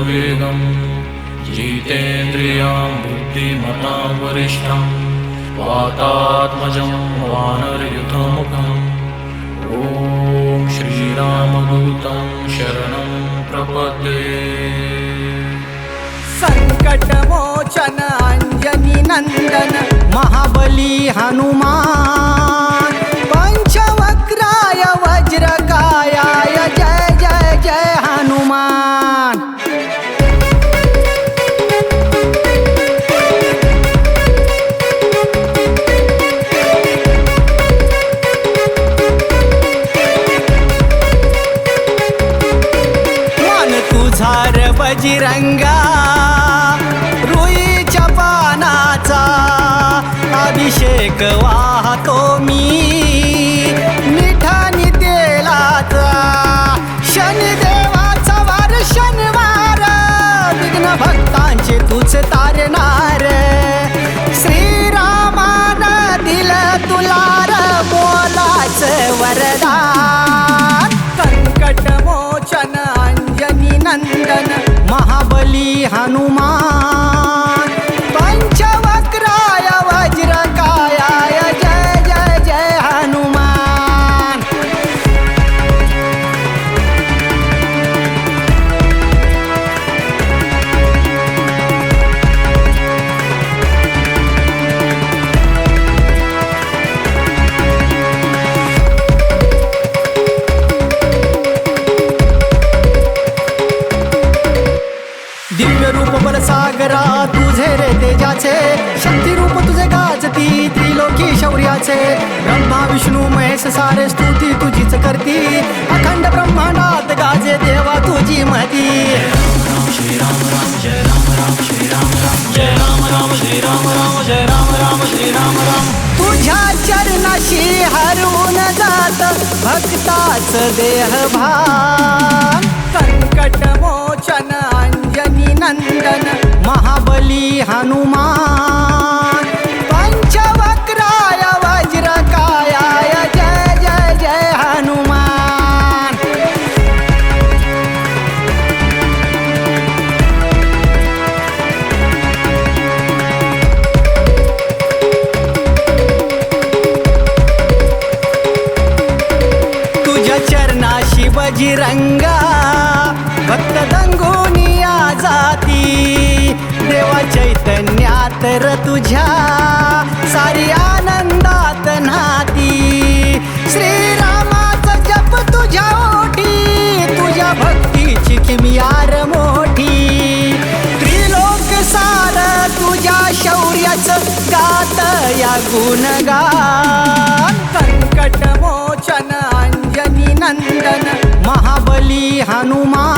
वेगं जितेन्द्रियां बुद्धिमतां वरिष्ठं वातात्मजं वानरयुतमुखम् ॐ श्रीरामदूतं शरणं प्रपद्ये। संकटमोचन अंजनी नंदन महाबली हनुमान पंचवक्राय वज्रकायाय जय जय जय हनुमान। मन तुझा रे बजरंगा रुईच्या पानाचा अभिषेक वाहतो मी मिठानी तेलाचा शनिदेवाचा वार शनिवार विघ्न भक्तांचे तुझ तारणार श्रीरामान दिलं तुला र मोलाच वरदान संकटमोचन अंजनी नंदन महाबली हनुमान पंचवक्राय वज्रकायाय जय जय जय हनुमान। दिव्य रूप बलसागरा तुझे रे तेजाचे शक्ती रूप तुझे गाजती त्रिलोकी शौर्याचे ब्रह्मा विष्णू महेश सारे स्तुती तुझीच करती अखंड ब्रह्मांडात गाजे देवा तुझी महती। श्री राम राम जय राम राम श्री राम राम जय राम राम श्री राम राम जय राम राम श्री राम राम। तुझ्या चरणाशी हरवून जात भक्ताच देह भान संकटमोचन अंजनी नंदन महाबली हनुमान पंचवक्राय वज्रकायाय जय जय जय हनुमान। तुझ्या चरणाशी बजरंगा भक्त दंगोनिया जाती देवा चैतन्यात र तुझ्या सारी आनंदात नाती श्रीरामाचा जप तुझ्या ओठी तुझ्या भक्तीची किमयार मोठी त्रिलोक सार तुझ्या शौर्याचं गात या गुणगान संकटमोचन अंजनी नंदन महाबली हनुमान